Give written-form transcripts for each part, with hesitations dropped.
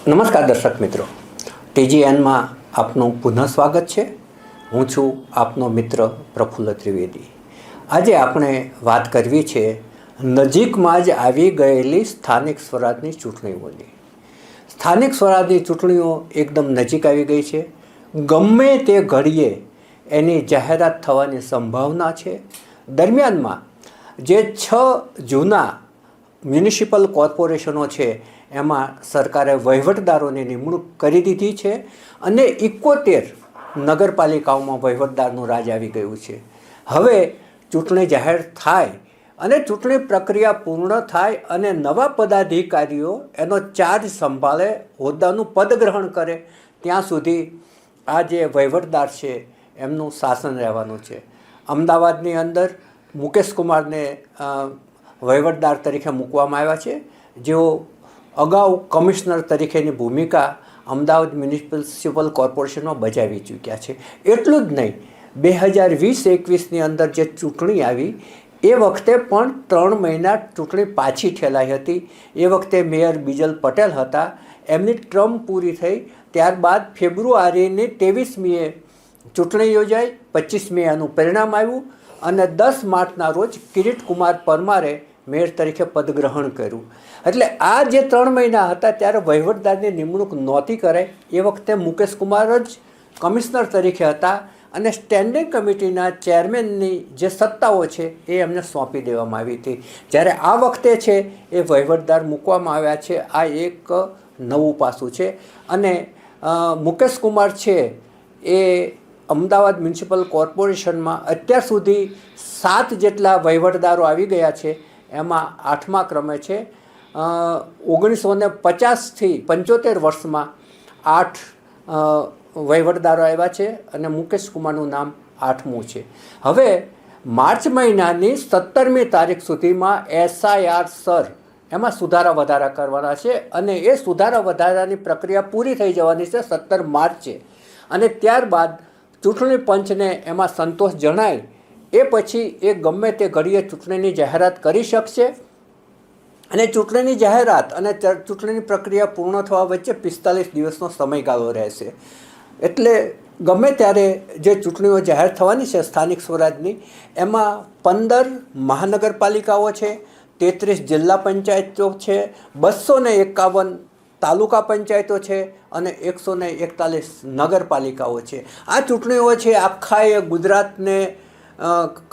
નમસ્કાર દર્શક મિત્રો, ટીજીએનમાં આપનું પુનઃ સ્વાગત છે. હું છું આપનો મિત્ર પ્રફુલ્લ ત્રિવેદી. આજે આપણે વાત કરવી છે નજીકમાં જ આવી ગયેલી સ્થાનિક સ્વરાજની ચૂંટણીઓની. સ્થાનિક સ્વરાજની ચૂંટણીઓ એકદમ નજીક આવી ગઈ છે. ગમે તે ઘડીએ એની જાહેરાત થવાની સંભાવના છે. દરમિયાનમાં જે 6 જૂના મ્યુનિસિપલ કોર્પોરેશનો છે એમાં સરકારે વહીવટદારોની નિમણૂક કરી દીધી છે અને 71 નગરપાલિકાઓમાં વહીવટદારનું રાજ આવી ગયું છે. હવે ચૂંટણી જાહેર થાય અને ચૂંટણી પ્રક્રિયા પૂર્ણ થાય અને નવા પદાધિકારીઓ એનો ચાર્જ સંભાળે, હોદ્દાનું પદગ્રહણ કરે, ત્યાં સુધી આ જે વહીવટદાર છે એમનું શાસન રહેવાનું છે. અમદાવાદની અંદર મુકેશ કુમારને વહીવટદાર તરીકે મૂકવામાં આવ્યા છે, જેઓ અગાઉ કમિશનર તરીકેની ભૂમિકા અમદાવાદ મ્યુનિસિપલ કોર્પોરેશનમાં બજાવી ચૂક્યા છે. એટલું જ નહીં, 2020-21ની અંદર જે ચૂંટણી આવી એ વખતે પણ 3 મહિના ચૂંટણી પાછી ઠેલાઈ હતી. એ વખતે મેયર બિજલ પટેલ હતા. એમની ટર્મ પૂરી થઈ ત્યારબાદ ફેબ્રુઆરીની 23મીએ ચૂંટણી યોજાઈ. 25મીએ એનું પરિણામ આવ્યું અને 10 માર્ચના રોજ કિરીટ કુમાર પરમારે મેયર તરીકે પદગ્રહણ કર્યું. એટલે આ જે 3 મહિના હતા ત્યારે વહીવટદારની નિમણૂક નહોતી કરાઈ. એ વખતે મુકેશ કુમાર જ કમિશનર તરીકે હતા અને સ્ટેન્ડિંગ કમિટીના ચેરમેનની જે સત્તાઓ છે એ એમને સોંપી દેવામાં આવી હતી. જ્યારે આ વખતે છે એ વહીવટદાર મૂકવામાં આવ્યા છે. આ એક નવું પાસું છે. અને મુકેશ કુમાર છે એ અમદાવાદ મ્યુનિસિપલ કોર્પોરેશનમાં અત્યાર સુધી 7 જેટલા વહીવટદારો આવી ગયા છે. એમાં 8મા ક્રમે છે. 1950થી 75 વર્ષમાં 8 વહીવટદારો આવ્યા છે અને મુકેશ કુમારનું નામ 8મું છે. હવે માર્ચ મહિનાની 17મી તારીખ સુધીમાં SIR એમાં સુધારા વધારા કરવાના છે અને એ સુધારા વધારાની પ્રક્રિયા પૂરી થઈ જવાની છે 17 માર્ચે. અને ત્યારબાદ ચૂંટણી પંચને એમાં સંતોષ જણાય એ પછી એ ગમે તે ઘડીએ ચૂંટણીની જાહેરાત કરી શકશે. અને ચૂંટણીની જાહેરાત અને ચૂંટણીની પ્રક્રિયા પૂર્ણ થવા વચ્ચે 45 દિવસનો સમયગાળો રહેશે. એટલે ગમે ત્યારે જે ચૂંટણીઓ જાહેર થવાની છે સ્થાનિક સ્વરાજની, એમાં 15 મહાનગરપાલિકાઓ છે, 33 જિલ્લા પંચાયતો છે, 251 તાલુકા પંચાયતો છે અને 141 નગરપાલિકાઓ છે. આ ચૂંટણીઓ છે આખા ગુજરાતને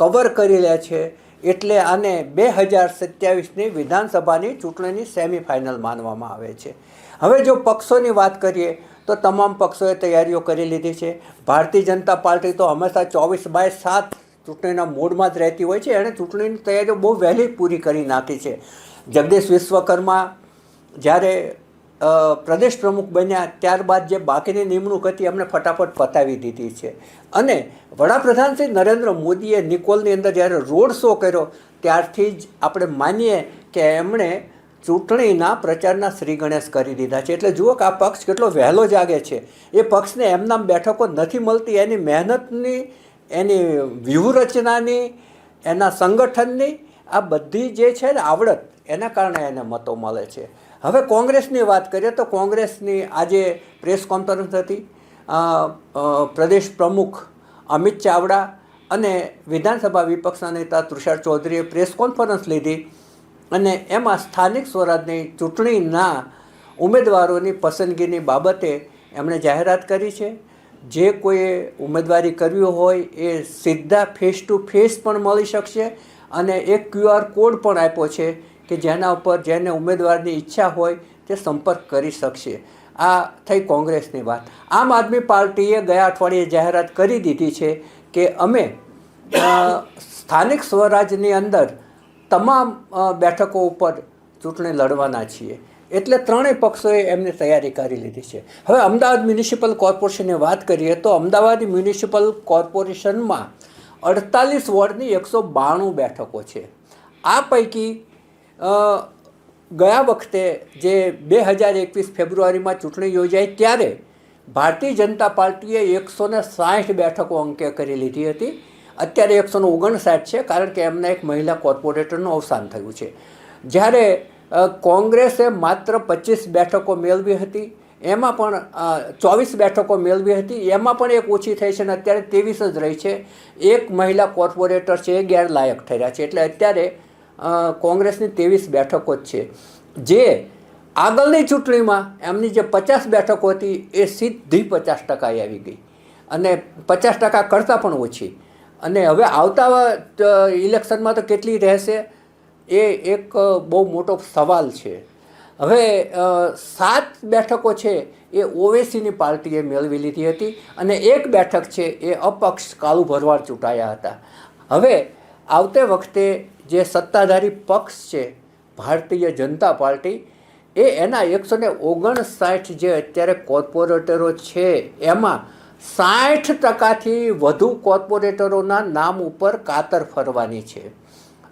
કવર કરી લે છે. એટલે આને 2027ની વિધાનસભાની ચૂંટણીની સેમિફાઇનલ માનવામાં આવે છે. હવે જો પક્ષોની વાત કરીએ તો તમામ પક્ષોએ તૈયારીઓ કરી લીધી છે. ભારતીય જનતા પાર્ટી તો હંમેશા 24/7 ચૂંટણીના મોડમાં જ રહેતી હોય છે. એણે ચૂંટણીની તૈયારીઓ બહુ વહેલી પૂરી કરી નાખી છે. જગદીશ વિશ્વકર્મા જ્યારે પ્રદેશ પ્રમુખ બન્યા ત્યારબાદ જે બાકીની નિમણૂક હતી એમણે ફટાફટ પતાવી દીધી છે. અને વડાપ્રધાન શ્રી નરેન્દ્ર મોદીએ નિકોલની અંદર જ્યારે રોડ શો કર્યો ત્યારથી જ આપણે માનીએ કે એમણે ચૂંટણીના પ્રચારના શ્રી ગણેશ કરી દીધા છે. એટલે જુઓ કે આ પક્ષ કેટલો વહેલો જાગે છે. એ પક્ષને એમનામ બેઠકો નથી મળતી. એની મહેનતની, એની વ્યૂહરચનાની, એના સંગઠનની આ બધી જે છે ને આવડત, એના કારણે એને મતો મળે છે. હવે કોંગ્રેસની વાત કરીએ તો કોંગ્રેસની આજે પ્રેસ કોન્ફરન્સ હતી. પ્રદેશ પ્રમુખ અમિત ચાવડા અને વિધાનસભા વિપક્ષના નેતા તુષાર ચૌધરીએ પ્રેસ કોન્ફરન્સ લીધી અને એમાં સ્થાનિક સ્વરાજની ચૂંટણીના ઉમેદવારોની પસંદગીની બાબતે એમણે જાહેરાત કરી છે. જે કોઈએ ઉમેદવારી કરવી હોય એ સીધા ફેસ ટુ ફેસ પણ મળી શકશે અને એક QR કોડ પણ આપ્યો છે કે જેના ઉપર જેને ઉમેદવારની ઈચ્છા હોય તે સંપર્ક કરી શકશે. આ થઈ કોંગ્રેસની વાત. આમ આદમી પાર્ટીએ ગયા અઠવાડિયે જાહેરાત કરી દીધી છે કે અમે સ્થાનિક સ્વરાજની અંદર તમામ બેઠકો ઉપર ચૂંટણી લડવાના છીએ. એટલે ત્રણેય પક્ષોએ એમની તૈયારી કરી લીધી છે. હવે અમદાવાદ મ્યુનિસિપલ કોર્પોરેશનની વાત કરીએ તો અમદાવાદ મ્યુનિસિપલ કોર્પોરેશનમાં 48 વોર્ડની 192 બેઠકો છે. આ પૈકી ગયા વખતે જે 2021 ફેબ્રુઆરીમાં ચૂંટણી યોજાઈ ત્યારે ભારતીય જનતા પાર્ટીએ 160 બેઠકો અંકે કરી લીધી હતી. અત્યારે 159 છે, કારણ કે એમને એક મહિલા કોર્પોરેટરનું અવસાન થયું છે. જ્યારે કોંગ્રેસે માત્ર 25 બેઠકો મેળવી હતી એમાં પણ 24 બેઠકો મેળવી હતી, એમાં પણ એક ઓછી થઈ છે અને અત્યારે 23 જ રહી છે. એક મહિલા કોર્પોરેટર છે એ ગેરલાયક થઈ રહ્યા છે. એટલે અત્યારે કોંગ્રેસની 23 બેઠકો જ છે. જે આગળની ચૂંટણીમાં એમની જે 50 બેઠકો હતી એ સીધી 50% આવી ગઈ અને 50% કરતાં પણ ઓછી. અને હવે આવતા ઇલેક્શનમાં તો કેટલી રહેશે એ એક બહુ મોટો સવાલ છે. હવે 7 બેઠકો છે એ ઓવેસીની પાર્ટીએ મેળવી લીધી હતી અને એક બેઠક છે એ અપક્ષ કાળુ ભરવાડ ચૂંટાયા હતા. હવે આવતે વખતે જે સત્તાધારી પક્ષ છે ભારતીય જનતા પાર્ટી એ એના 159 જે અત્યારે કોર્પોરેટરો છે એમાં 60%થી વધુ કોર્પોરેટરોના નામ ઉપર કાતર ફરવાની છે.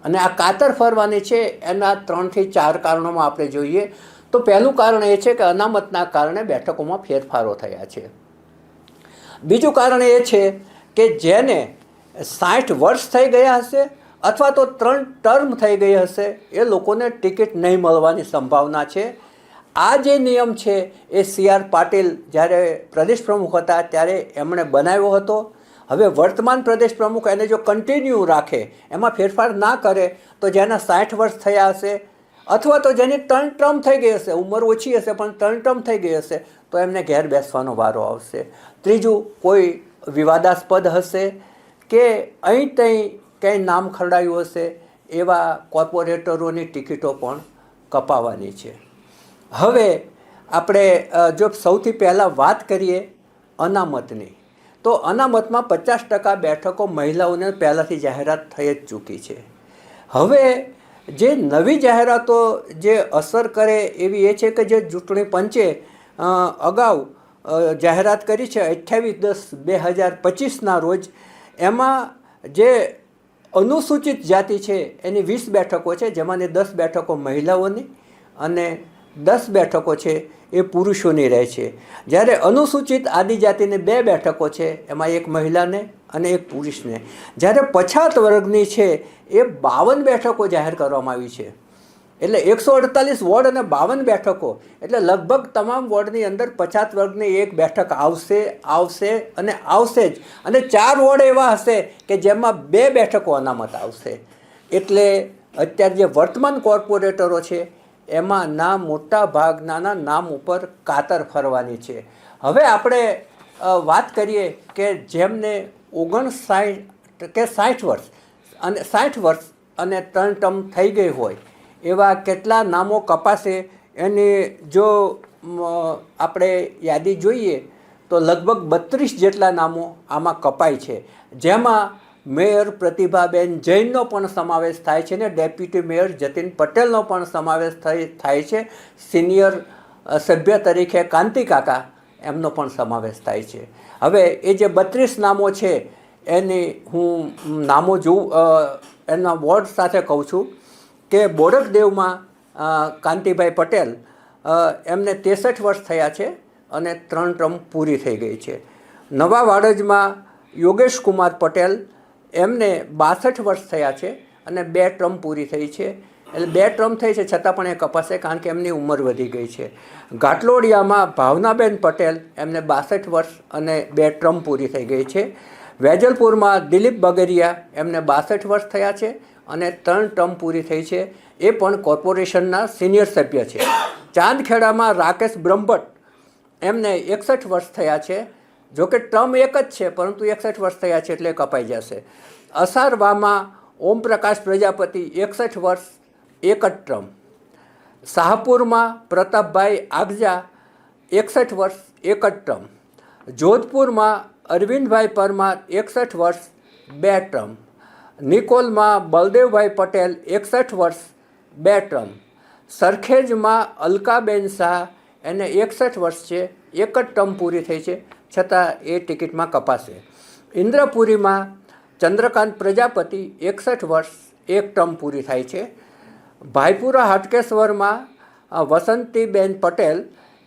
અને આ કાતર ફરવાની છે એના 3 થી 4 કારણોમાં આપણે જોઈએ તો પહેલું કારણ એ છે કે અનામતના કારણે બેઠકોમાં ફેરફારો થયા છે. બીજું કારણ એ છે કે જેને 60 વર્ષ થઈ ગયા હશે અથવા તો 3 ટર્મ થઈ ગઈ હશે એ લોકોને ટિકિટ નહીં મળવાની સંભાવના છે. આ જે નિયમ છે એ CR પાટીલ જ્યારે પ્રદેશ પ્રમુખ હતા ત્યારે એમણે બનાવ્યો હતો. હવે વર્તમાન પ્રદેશ પ્રમુખ એને જો કન્ટિન્યુ રાખે, એમાં ફેરફાર ના કરે તો જેના 60 વર્ષ થયા હશે અથવા તો જેની 3 ટર્મ થઈ ગઈ હશે, ઉંમર ઓછી હશે પણ 3 ટર્મ થઈ ગઈ હશે તો એમને ઘેર બેસવાનો વારો આવશે. ત્રીજું, કોઈ વિવાદાસ્પદ હશે કે અહીં ત્યાં કંઈ નામ ખરડાયું હશે એવા કોર્પોરેટરોની ટિકિટો પણ કપાવવાની છે. હવે આપણે જો સૌથી પહેલાં વાત કરીએ અનામતની, તો અનામતમાં 50% બેઠકો મહિલાઓને પહેલાંથી જાહેરાત થઈ જ ચૂકી છે. હવે જે નવી જાહેરાતો જે અસર કરે એવી એ છે કે જે ચૂંટણી પંચે અગાઉ જાહેરાત કરી છે 28/10/2025ના રોજ, એમાં જે અનુસૂચિત જાતિ છે એની 20 બેઠકો છે, જેમાંની 10 બેઠકો મહિલાઓની અને 10 બેઠકો છે એ પુરુષોની રહે છે. જ્યારે અનુસૂચિત આદિજાતિની 2 બેઠકો છે, એમાં એક મહિલાને અને એક પુરુષને. જ્યારે પછાત વર્ગની છે એ 52 બેઠકો જાહેર કરવામાં આવી છે. એટલે 148 વોર્ડ અને 52 બેઠકો, એટલે લગભગ તમામ વોર્ડની અંદર પછાત વર્ગની એક બેઠક આવશે અને આવશે જ. અને 4 વોર્ડ એવા હશે કે જેમાં 2 બેઠકો અનામત આવશે. એટલે અત્યારે જે વર્તમાન કોર્પોરેટરો છે એમાં ના મોટા ભાગના નામ ઉપર કાતર ફરવાની છે. હવે આપણે વાત કરીએ કે જેમને 59 કે 60 વર્ષ અને 3 ટર્મ થઈ ગઈ હોય એવા કેટલા નામો કપાશે એની જો આપણે યાદી જોઈએ તો લગભગ 32 જેટલા નામો આમાં કપાય છે. જેમાં મેયર પ્રતિભાબેન જૈનનો પણ સમાવેશ થાય છે ને ડેપ્યુટી મેયર જતીન પટેલનો પણ સમાવેશ થાય છે. સિનિયર સભ્ય તરીકે કાંતિ કાકા એમનો પણ સમાવેશ થાય છે. હવે એ જે 32 નામો છે એની હું નામો એના વોર્ડ સાથે કહું છું કે બોડકદેવમાં કાંતિભાઈ પટેલ, એમને 63 વર્ષ થયા છે અને 3 ટર્મ પૂરી થઈ ગઈ છે. નવા વાડજમાં યોગેશ કુમાર પટેલ, એમને 62 વર્ષ થયા છે અને 2 ટર્મ પૂરી થઈ છે. એટલે 2 ટર્મ થઈ છે છતાં પણ એ કપાશે કારણ કે એમની ઉંમર વધી ગઈ છે. ઘાટલોડિયામાં ભાવનાબેન પટેલ, એમને 62 વર્ષ અને 2 ટર્મ પૂરી થઈ ગઈ છે. વેજલપુરમાં દિલીપ બગરિયા, એમને 62 વર્ષ થયા છે અને 3 ટર્મ પૂરી થઈ છે. એ પણ કોર્પોરેશનના સિનિયર સભ્ય છે. ચાંદખેડામાં રાકેશ બ્રહ્મભટ્ટ, એમને 61 વર્ષ થયા છે. જોકે ટર્મ એક જ છે પરંતુ 61 વર્ષ થયા છે એટલે કપાઈ જશે. અસારવામાં ઓમપ્રકાશ પ્રજાપતિ, 61 વર્ષ, 1 જ ટર્મ. શાહપુરમાં પ્રતાપભાઈ આગજા, 61 વર્ષ, 1 જ ટર્મ. જોધપુરમાં અરવિંદભાઈ પરમાર, 61 વર્ષ, 2 ટર્મ. નિકોલમાં બલદેવભાઈ પટેલ, 61 વર્ષ, 2 ટર્મ. સરખેજમાં અલકાબેન શાહ, એને 61 વર્ષ છે, 1 જ ટર્મ પૂરી થઈ છે છતાં એ ટિકિટમાં કપાશે. ઇન્દ્રપુરીમાં ચંદ્રકાંત પ્રજાપતિ, 61 વર્ષ, 1 ટર્મ પૂરી થાય છે. ભાઈપુરા હાટકેશ્વરમાં વસંતીબેન પટેલ,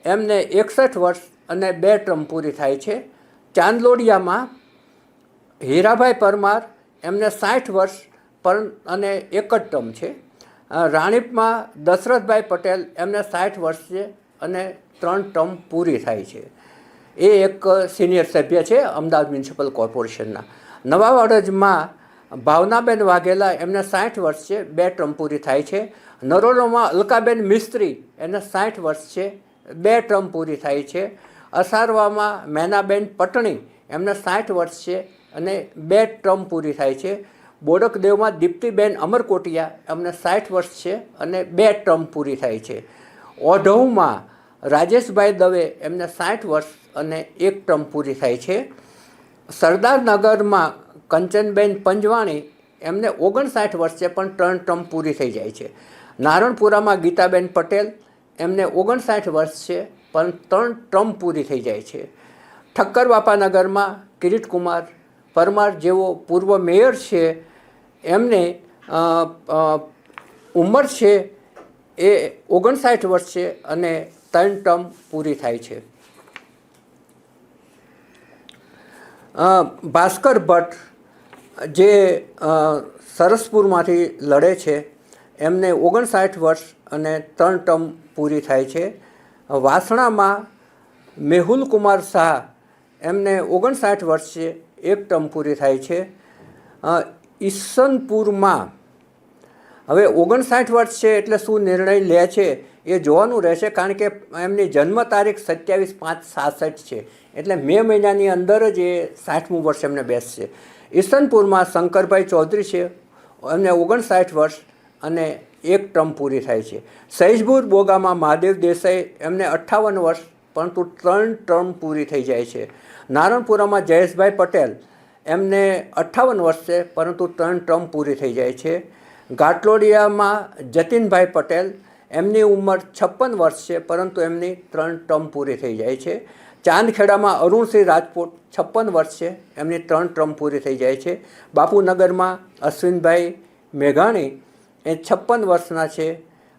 એમને 61 વર્ષ અને 2 ટર્મ પૂરી થાય છે. ચાંદલોડિયામાં હીરાભાઈ પરમાર, એમને 60 વર્ષ અને 1 જ ટર્મ છે. રાણીપમાં દશરથભાઈ પટેલ, એમને 60 વર્ષ છે અને 3 ટર્મ પૂરી થાય છે. એ એક સિનિયર સભ્ય છે અમદાવાદ મ્યુનિસિપલ કોર્પોરેશનના. નવા વડોદરામાં ભાવનાબેન વાઘેલા, એમને 60 વર્ષ છે, 2 ટર્મ પૂરી થાય છે. નરોડામાં અલકાબેન મિસ્ત્રી, એને 60 વર્ષ છે, 2 ટર્મ પૂરી થાય છે. અસારવામાં મેનાબેન પટણી, એમને 60 વર્ષ છે અને 2 ટર્મ પૂરી થાય છે. બોડકદેવમાં દીપ્તિબેન અમરકોટિયા, એમને 60 વર્ષ છે અને 2 ટર્મ પૂરી થાય છે. ઓઢવમાં રાજેશભાઈ દવે, એમને 60 વર્ષ અને 1 ટર્મ પૂરી થાય છે. સરદારનગરમાં કંચનબેન પંજવાણી, એમને 59 વર્ષ છે પણ 3 ટર્મ પૂરી થઈ જાય છે. નારણપુરામાં ગીતાબેન પટેલ, એમને 59 વર્ષ છે પણ 3 ટર્મ પૂરી થઈ જાય છે. ઠક્કર બાપાનગરમાં કિરીટકુમાર પરમાર, જેઓ પૂર્વ મેયર છે, એમને ઉંમર છે એ 59 વર્ષ છે અને 3 ટર્મ પૂરી થાય છે. ભાસ્કર ભટ્ટ, જે સરસપુરમાંથી લડે છે, એમને 59 વર્ષ અને 3 ટર્મ પૂરી થાય છે. વાસણામાં મેહુલ કુમાર શાહ, એમને 59 વર્ષ છે, 1 ટર્મ પૂરી થાય છે. ઈસનપુરમાં હવે 59 વર્ષ છે એટલે શું નિર્ણય લે છે એ જોવાનું રહેશે, કારણ કે એમની જન્મ તારીખ 27/5/66 છે, એટલે મે મહિનાની અંદર જ એ 60મું વર્ષ એમને બેસશે. ઈસનપુરમાં શંકરભાઈ ચૌધરી છે, એમને 59 વર્ષ અને 1 ટર્મ પૂરી થાય છે. સૈજપુર બોગામાં મહાદેવ દેસાઈ, એમને 58 વર્ષ પરંતુ 3 ટર્મ પૂરી થઈ જાય છે. નારણપુરામાં જયેશભાઈ પટેલ, એમને 58 વર્ષ છે પરંતુ 3 ટર્મ પૂરી થઈ જાય છે. ઘાટલોડિયામાં જતીનભાઈ પટેલ, એમની ઉંમર 56 વર્ષ છે પરંતુ એમની 3 ટર્મ પૂરી થઈ જાય છે. ચાંદખેડામાં અરુણસિંહ રાજપૂત, 56 વર્ષ છે, એમની 3 ટર્મ પૂરી થઈ જાય છે. બાપુનગરમાં અશ્વિનભાઈ મેઘાણી, એ 56 વર્ષના છે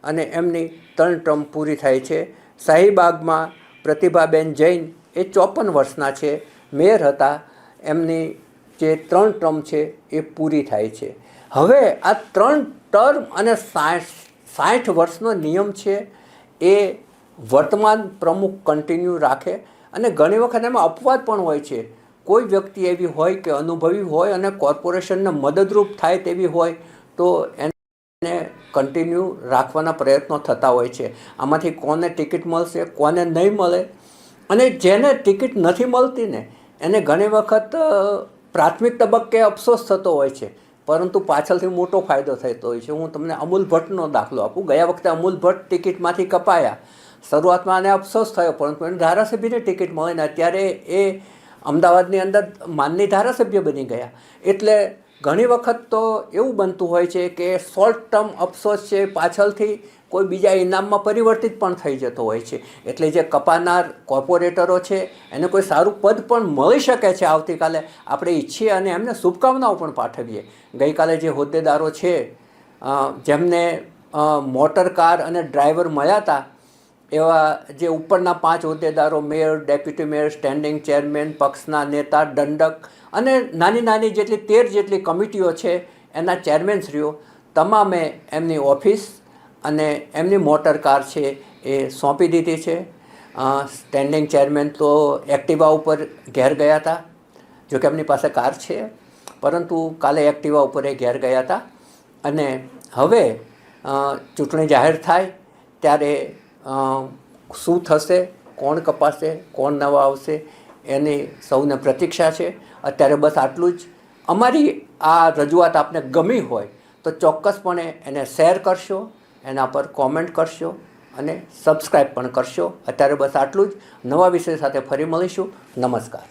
અને એમની 3 ટર્મ પૂરી થાય છે. શાહીબાગમાં પ્રતિભાબેન જૈન, એ 54 વર્ષના છે, મેયર હતા, એમની જે 3 ટર્મ છે એ પૂરી થાય છે. હવે આ 3 ટર્મ અને 60 વર્ષનો નિયમ છે એ વર્તમાન પ્રમુખ કન્ટિન્યુ રાખે. અને ઘણી વખત એમાં અપવાદ પણ હોય છે. કોઈ વ્યક્તિ એવી હોય કે અનુભવી હોય અને કોર્પોરેશનને મદદરૂપ થાય તેવી હોય તો એને કન્ટિન્યુ રાખવાના પ્રયત્નો થતા હોય છે. આમાંથી કોને ટિકિટ મળશે, કોને નહીં મળે, અને જેને ટિકિટ નથી મળતી ને એને ઘણી વખત પ્રાથમિક તબક્કે અફસોસ થતો હોય છે, પરંતુ પાછળથી મોટો ફાયદો થતો હોય છે. હું તમને અમૂલ ભટ્ટનો દાખલો આપું. ગયા વખતે અમૂલ ભટ્ટ ટિકિટમાંથી કપાયા. શરૂઆતમાં એને અફસોસ થયો, પરંતુ એને ધારાસભ્યની ટિકિટ મળીને અત્યારે એ અમદાવાદની અંદર માનની ધારાસભ્ય બની ગયા. એટલે ઘણી વખત તો એવું બનતું હોય છે કે શોર્ટ ટર્મ અફસોસ છે પાછળથી કોઈ બીજા ઇનામમાં પરિવર્તિત પણ થઈ જતો હોય છે. એટલે જે કપાનાર કોર્પોરેટરો છે એને કોઈ સારું પદ પણ મળી શકે છે આવતીકાલે, આપણે ઈચ્છીએ અને એમને શુભકામનાઓ પણ પાઠવીએ. ગઈકાલે જે હોદ્દેદારો છે જેમને મોટર કાર અને ડ્રાઈવર મળ્યા હતા, એવા જે ઉપરના 5 હોદ્દેદારો, mayor, deputy mayor, standing chairman, પક્ષના નેતા, દંડક અને નાની નાની જેટલી 13 જેટલી કમિટીઓ છે એના ચેરમેનશ્રીઓ, તમામે એમની ઓફિસ અને એમની મોટર કાર છે એ સોંપી દીધી છે. સ્ટેન્ડિંગ ચેરમેન તો એક્ટિવા ઉપર ઘેર ગયા હતા, જોકે એમની પાસે કાર છે, પરંતુ કાલે એક્ટિવા ઉપર એ ઘેર ગયા હતા. અને હવે ચૂંટણી જાહેર થાય ત્યારે શું થશે, કોણ કપાશે, કોણ નવા આવશે, એની સૌને પ્રતીક્ષા છે. અત્યારે બસ આટલું જ. અમારી આ રજૂઆત આપને ગમી હોય તો ચોક્કસપણે એને શેર કરશો, એના પર કોમેન્ટ કરશો અને સબસ્ક્રાઈબ પણ કરશો. અત્યારે બસ આટલું જ. નવા વિષય સાથે ફરી મળીશું. નમસ્કાર.